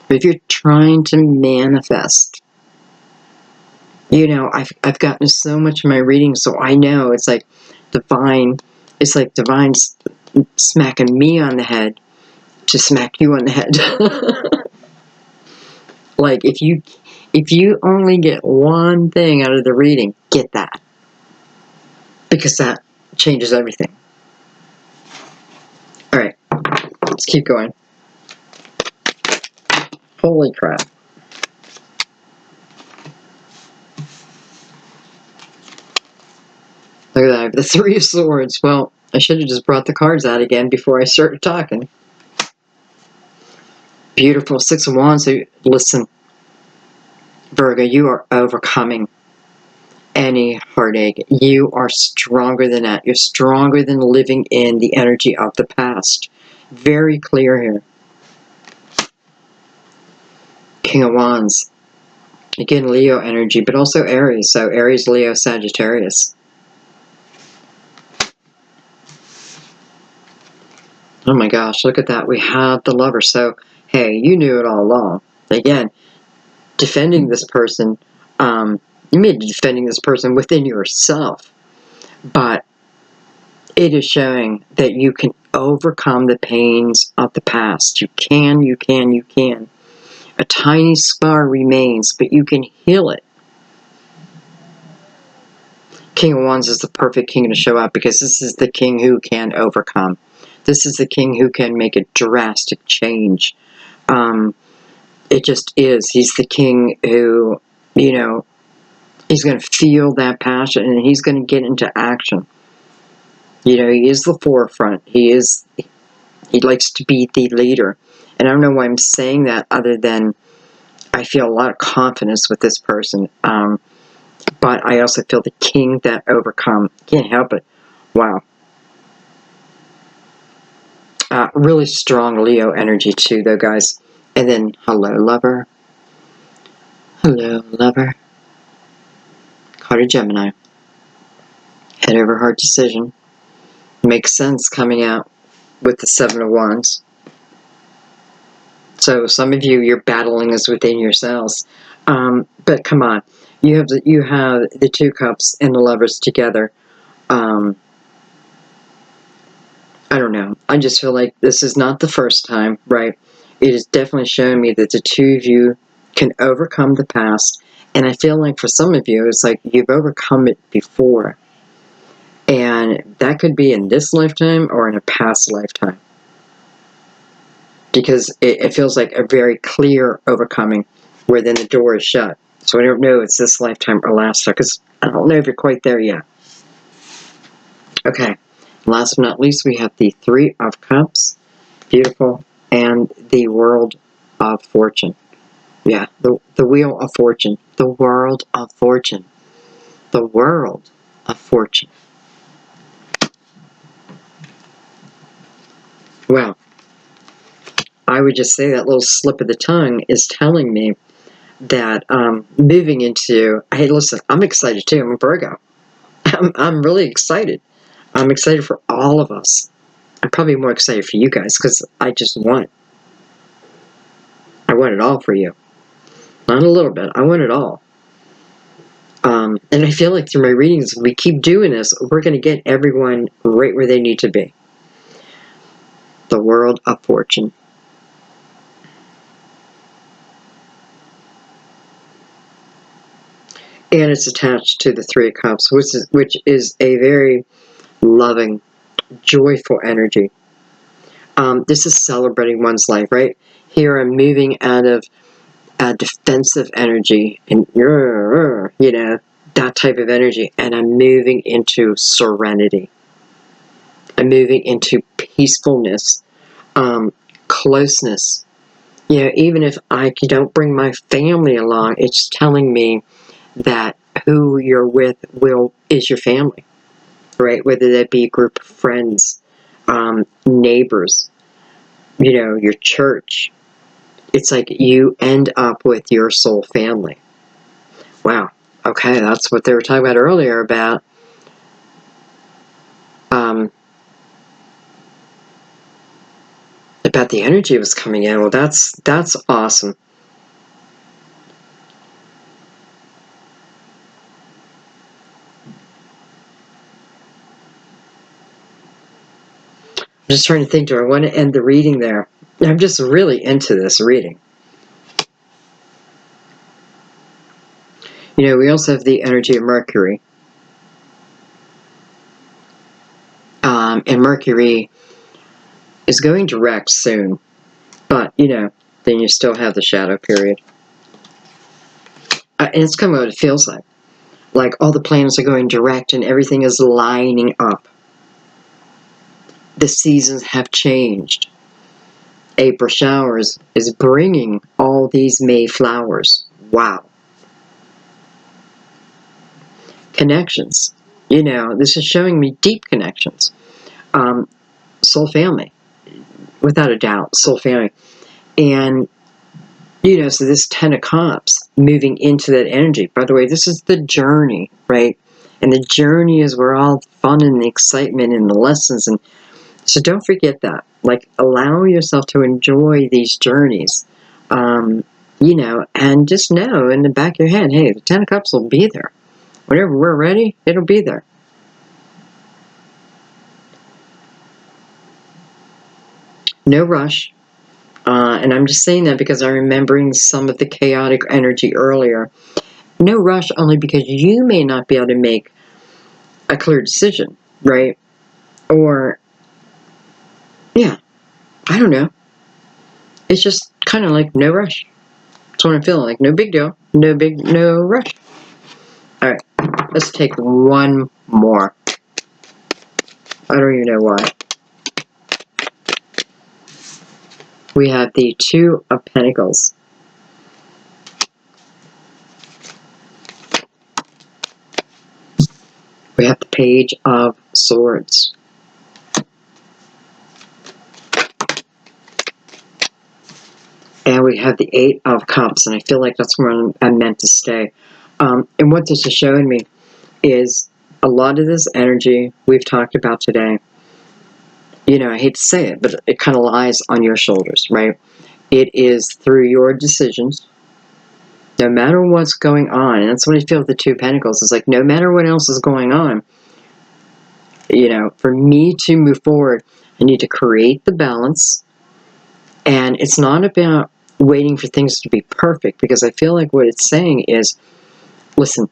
Speaker 1: But if you're trying to manifest, I've gotten so much in my reading, so I know it's like divine smacking me on the head to smack you on the head. Like if you only get one thing out of the reading, get that. Because that changes everything. Alright, let's keep going. Holy crap. Look at that, I have the Three of Swords. Well, I should have just brought the cards out again before I started talking. Beautiful. Six of Wands. So listen, Virgo, you are overcoming any heartache. You are stronger than that. You're stronger than living in the energy of the past. Very clear here. King of Wands. Again, Leo energy, but also Aries. So Aries, Leo, Sagittarius. Oh my gosh, look at that. We have the Lover. So, hey, you knew it all along. Again, defending this person, you may be defending this person within yourself, but it is showing that you can overcome the pains of the past. You can, you can, you can. A tiny scar remains, but you can heal it. King of Wands is the perfect king to show up because this is the king who can overcome. This is the king who can make a drastic change. It just is. He's the king who, you know, he's going to feel that passion and he's going to get into action. You know, he is the forefront. He likes to be the leader. And I don't know why I'm saying that other than I feel a lot of confidence with this person. But I also feel the king that overcome. Can't help it. Wow. Really strong Leo energy too, though, guys. And then, hello, lover. Hello, lover. Card of Gemini. Head over heart decision. Makes sense coming out with the Seven of Wands. So some of you, you're battling this within yourselves. But come on, you have the Two Cups and the Lovers together. I don't know. I just feel like this is not the first time, right? It is definitely showing me that the two of you can overcome the past. And I feel like for some of you, it's like you've overcome it before. And that could be in this lifetime or in a past lifetime. Because it feels like a very clear overcoming where then the door is shut. So I don't know if it's this lifetime or last time, because I don't know if you're quite there yet. Okay, last but not least, we have the Three of Cups, beautiful, and the World of Fortune. Yeah, the Wheel of Fortune, the World of Fortune, the World of Fortune. Well, I would just say that little slip of the tongue is telling me that moving into, hey, listen, I'm excited too. I'm a Virgo. I'm really excited. I'm excited for all of us. I'm probably more excited for you guys because I want it all for you. Not a little bit. I want it all. And I feel like through my readings, if we keep doing this, we're going to get everyone right where they need to be. The World of Fortune. And it's attached to the Three of Cups, which is a very loving, joyful energy. This is celebrating one's life, right? Here I'm moving out of defensive energy and, you know, that type of energy. And I'm moving into serenity. I'm moving into peacefulness, closeness. You know, even if I don't bring my family along, it's telling me that who you're with is your family, right? Whether that be a group of friends, neighbors, you know, your church. It's like you end up with your soul family. Wow. Okay, that's what they were talking about earlier about the energy was coming in. Well, that's awesome. I'm just trying to think, do I want to end the reading there? I'm just really into this reading. You know, we also have the energy of Mercury. And Mercury is going direct soon. But, you know, then you still have the shadow period. And it's kind of what it feels like. Like all the planets are going direct and everything is lining up. The seasons have changed. April showers is bringing all these May flowers. Wow. Connections. You know, this is showing me deep connections. Soul family. Without a doubt, soul family. And So this 10 of Cups moving into that energy. By the way, this is the journey, right? And the journey is where all the fun and the excitement and the lessons. And so don't forget that. Like, allow yourself to enjoy these journeys. And just know in the back of your head, hey, the 10 of Cups will be there. Whenever we're ready, it'll be there. No rush. And I'm just saying that because I'm remembering some of the chaotic energy earlier. No rush only because you may not be able to make a clear decision, right? Or, yeah, I don't know. It's just kind of like no rush. That's what I'm feeling like. No big deal. No rush. All right, let's take one more. I don't even know why. We have the Two of Pentacles. We have the Page of Swords. And we have the Eight of Cups, and I feel like that's where I'm meant to stay. And what this is showing me is a lot of this energy we've talked about today. I hate to say it, but it kind of lies on your shoulders, right? It is through your decisions, no matter what's going on. And that's what I feel with the Two of Pentacles. It's like, no matter what else is going on, for me to move forward, I need to create the balance. And it's not about waiting for things to be perfect, because I feel like what it's saying is, listen,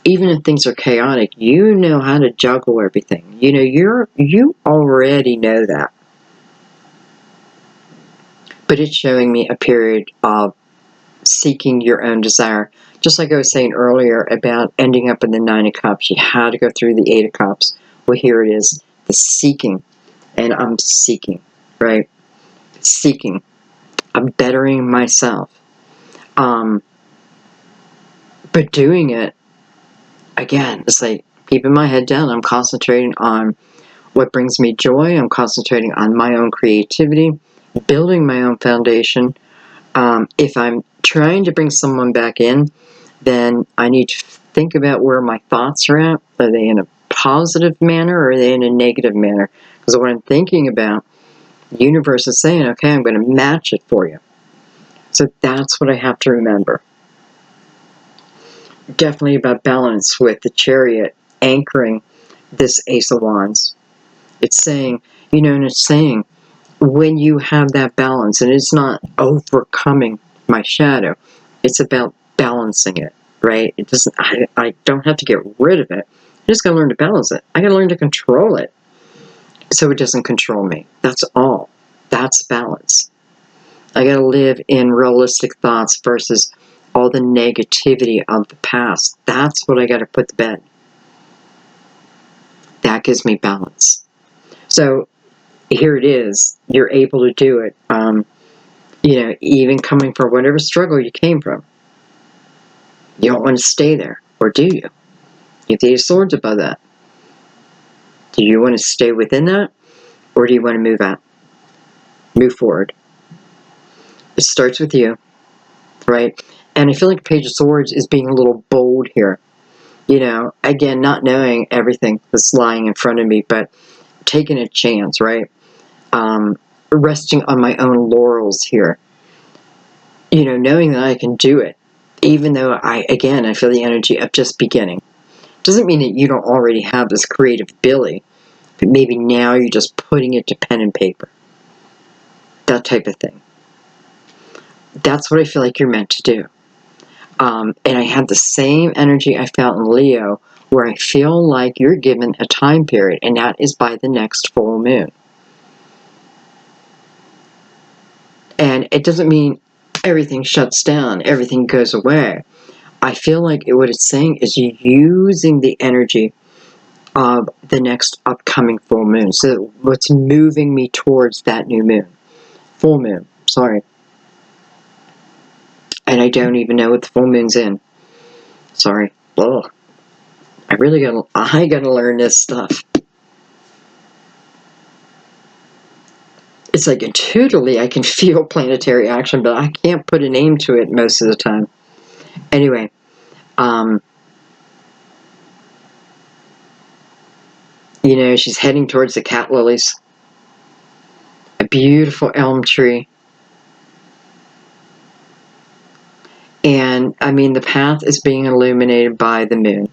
Speaker 1: even if things are chaotic, you know how to juggle everything. You already know that. But it's showing me a period of seeking your own desire. Just like I was saying earlier about ending up in the Nine of Cups, you had to go through the Eight of Cups. Well, here it is, the seeking. And I'm seeking, right? Seeking. I'm bettering myself. But doing it, again, it's like keeping my head down. I'm concentrating on what brings me joy. I'm concentrating on my own creativity, building my own foundation. If I'm trying to bring someone back in, then I need to think about where my thoughts are at. Are they in a positive manner or are they in a negative manner? Because what I'm thinking about, the universe is saying, okay, I'm going to match it for you. So that's what I have to remember. Definitely about balance with the Chariot anchoring this Ace of Wands. It's saying, and it's saying, when you have that balance, and it's not overcoming my shadow, it's about balancing it, right? It doesn't, I don't have to get rid of it. I just got to learn to balance it. I got to learn to control it so it doesn't control me. That's all. That's balance. I got to live in realistic thoughts versus all the negativity of the past. That's what I got to put to bed. That gives me balance. So here it is. You're able to do it. Even coming from whatever struggle you came from. You don't want to stay there, or do you? You have the Eight of Swords above that. Do you want to stay within that, or do you want to move out? Move forward. It starts with you, right? And I feel like Page of Swords is being a little bold here. Again, not knowing everything that's lying in front of me, but taking a chance, right? Resting on my own laurels here. Knowing that I can do it, even though I feel the energy of just beginning. Doesn't mean that you don't already have this creative ability, but maybe now you're just putting it to pen and paper. That type of thing. That's what I feel like you're meant to do. And I have the same energy I felt in Leo, where I feel like you're given a time period, and that is by the next full moon. And it doesn't mean everything shuts down, everything goes away. I feel like what it's saying is using the energy of the next upcoming full moon. So what's moving me towards that new moon? Full moon, sorry. And I don't even know what the full moon's in. Sorry. Ugh. I gotta learn this stuff. it's like intuitively I can feel planetary action, but I can't put a name to it most of the time. Anyway, you know, she's heading towards the cat lilies. A beautiful elm tree. And, I mean, the path is being illuminated by the moon.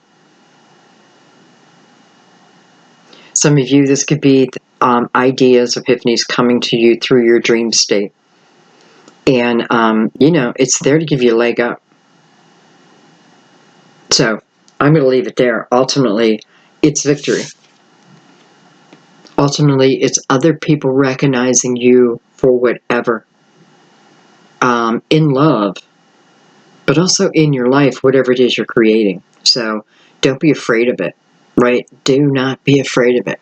Speaker 1: Some of you, this could be ideas, epiphanies coming to you through your dream state. And, you know, it's there to give you a leg up. So, I'm going to leave it there. Ultimately, it's victory. Ultimately, it's other people recognizing you for whatever. In love, but also in your life, whatever it is you're creating. So, don't be afraid of it, right? Do not be afraid of it.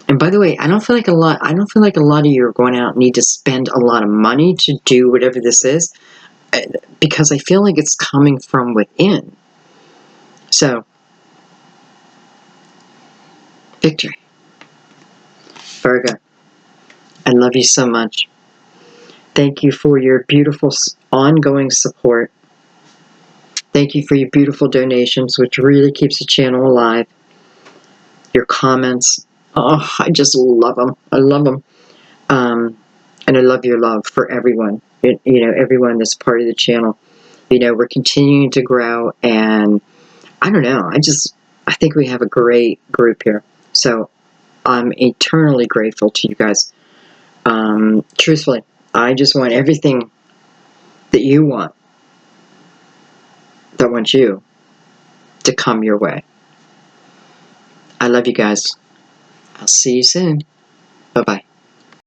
Speaker 1: And by the way, I don't feel like a lot of you are going out and need to spend a lot of money to do whatever this is, because I feel like it's coming from within. So, victory. Virgo, I love you so much. Thank you for your beautiful ongoing support. Thank you for your beautiful donations, which really keeps the channel alive. Your comments, oh, I just love them. I love them. And I love your love for everyone, you know, everyone that's part of the channel. You know, we're continuing to grow, and I don't know, I think we have a great group here. So I'm eternally grateful to you guys. Truthfully, I just want everything that you want, that wants you, to come your way. I love you guys. I'll see you soon. Bye-bye.